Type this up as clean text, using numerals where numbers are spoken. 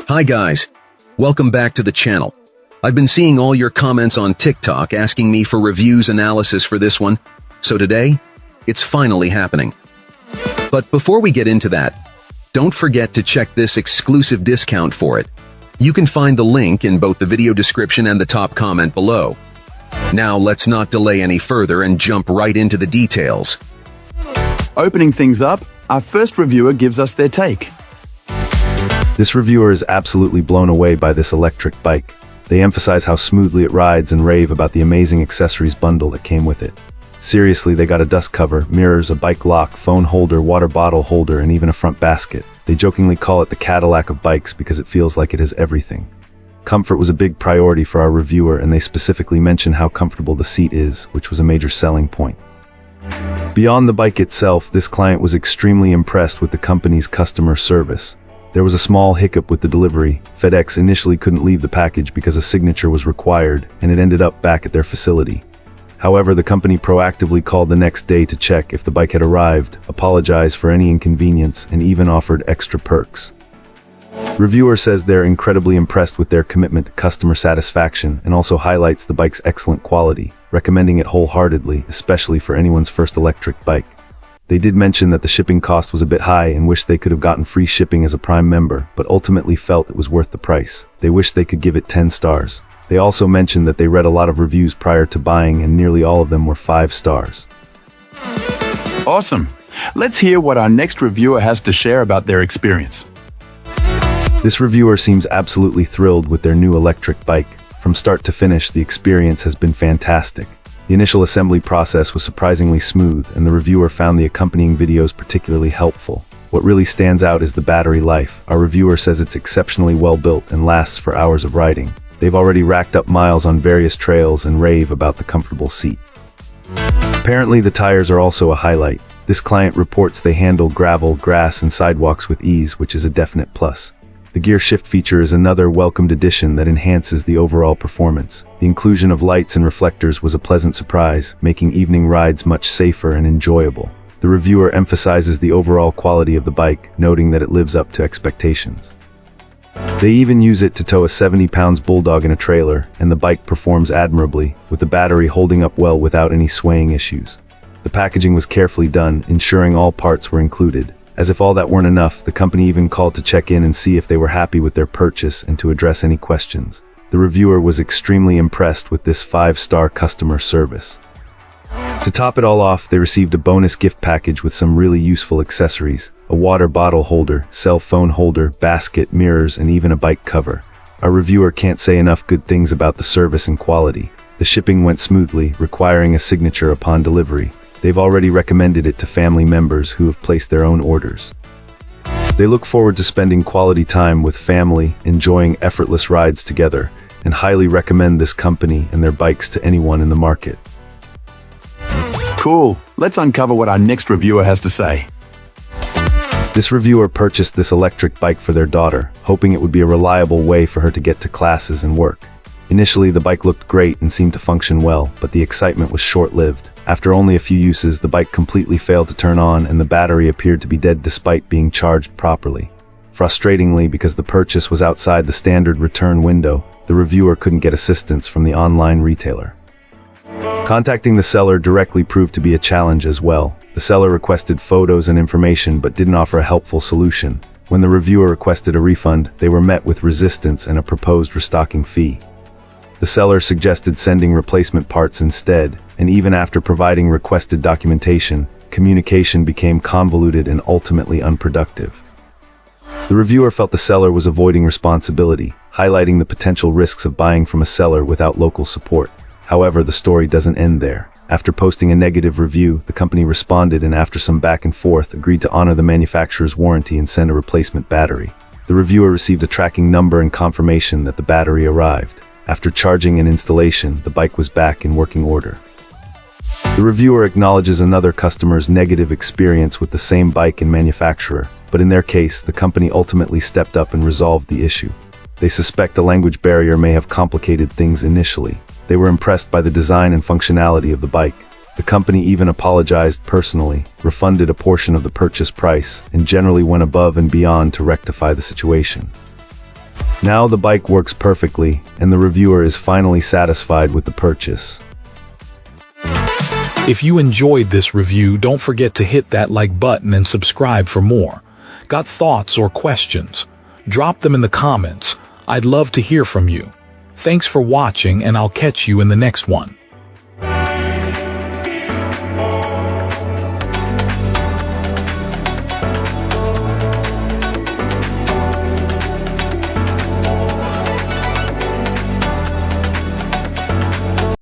Hi guys, welcome back to the channel. I've been seeing all your comments on TikTok asking me for reviews analysis for this one, so today, it's finally happening. But before we get into that, don't forget to check this exclusive discount for it. You can find the link in both the video description and the top comment below. Now let's not delay any further and jump right into the details. Opening things up, our first reviewer gives us their take. This reviewer is absolutely blown away by this electric bike. They emphasize how smoothly it rides and rave about the amazing accessories bundle that came with it. Seriously, they got a dust cover, mirrors, a bike lock, phone holder, water bottle holder, and even a front basket. They jokingly call it the Cadillac of bikes because it feels like it has everything. Comfort was a big priority for our reviewer, and they specifically mention how comfortable the seat is, which was a major selling point. Beyond the bike itself, this client was extremely impressed with the company's customer service. There was a small hiccup with the delivery. FedEx initially couldn't leave the package because a signature was required, and it ended up back at their facility. However, the company proactively called the next day to check if the bike had arrived, apologized for any inconvenience, and even offered extra perks. Reviewer says they're incredibly impressed with their commitment to customer satisfaction and also highlights the bike's excellent quality, recommending it wholeheartedly, especially for anyone's first electric bike. They did mention that the shipping cost was a bit high and wish they could have gotten free shipping as a Prime member, but ultimately felt it was worth the price. They wish they could give it 10 stars. They also mentioned that they read a lot of reviews prior to buying and nearly all of them were 5 stars. Awesome. Let's hear what our next reviewer has to share about their experience. This reviewer seems absolutely thrilled with their new electric bike. From start to finish, the experience has been fantastic. The initial assembly process was surprisingly smooth, and the reviewer found the accompanying videos particularly helpful. What really stands out is the battery life. Our reviewer says it's exceptionally well built and lasts for hours of riding. They've already racked up miles on various trails and rave about the comfortable seat. Apparently, the tires are also a highlight. This client reports they handle gravel, grass, and sidewalks with ease, which is a definite plus. The gear shift feature is another welcomed addition that enhances the overall performance. The inclusion of lights and reflectors was a pleasant surprise, making evening rides much safer and enjoyable. The reviewer emphasizes the overall quality of the bike, noting that it lives up to expectations. They even use it to tow a 70-pound bulldog in a trailer, and the bike performs admirably, with the battery holding up well without any swaying issues. The packaging was carefully done, ensuring all parts were included. As if all that weren't enough, the company even called to check in and see if they were happy with their purchase and to address any questions. The reviewer was extremely impressed with this 5-star customer service. To top it all off, they received a bonus gift package with some really useful accessories: a water bottle holder, cell phone holder, basket, mirrors, and even a bike cover. Our reviewer can't say enough good things about the service and quality. The shipping went smoothly, requiring a signature upon delivery. They've already recommended it to family members who have placed their own orders. They look forward to spending quality time with family, enjoying effortless rides together, and highly recommend this company and their bikes to anyone in the market. Cool. Let's uncover what our next reviewer has to say. This reviewer purchased this electric bike for their daughter, hoping it would be a reliable way for her to get to classes and work. Initially, the bike looked great and seemed to function well, but the excitement was short-lived. After only a few uses, the bike completely failed to turn on and the battery appeared to be dead despite being charged properly. Frustratingly, because the purchase was outside the standard return window, the reviewer couldn't get assistance from the online retailer. Contacting the seller directly proved to be a challenge as well. The seller requested photos and information but didn't offer a helpful solution. When the reviewer requested a refund, they were met with resistance and a proposed restocking fee. The seller suggested sending replacement parts instead, and even after providing requested documentation, communication became convoluted and ultimately unproductive. The reviewer felt the seller was avoiding responsibility, highlighting the potential risks of buying from a seller without local support. However, the story doesn't end there. After posting a negative review, the company responded and after some back and forth, agreed to honor the manufacturer's warranty and send a replacement battery. The reviewer received a tracking number and confirmation that the battery arrived. After charging and installation, the bike was back in working order. The reviewer acknowledges another customer's negative experience with the same bike and manufacturer, but in their case, the company ultimately stepped up and resolved the issue. They suspect a language barrier may have complicated things initially. They were impressed by the design and functionality of the bike. The company even apologized personally, refunded a portion of the purchase price, and generally went above and beyond to rectify the situation. Now the bike works perfectly, and the reviewer is finally satisfied with the purchase. If you enjoyed this review, don't forget to hit that like button and subscribe for more. Got thoughts or questions? Drop them in the comments. I'd love to hear from you. Thanks for watching, and I'll catch you in the next one.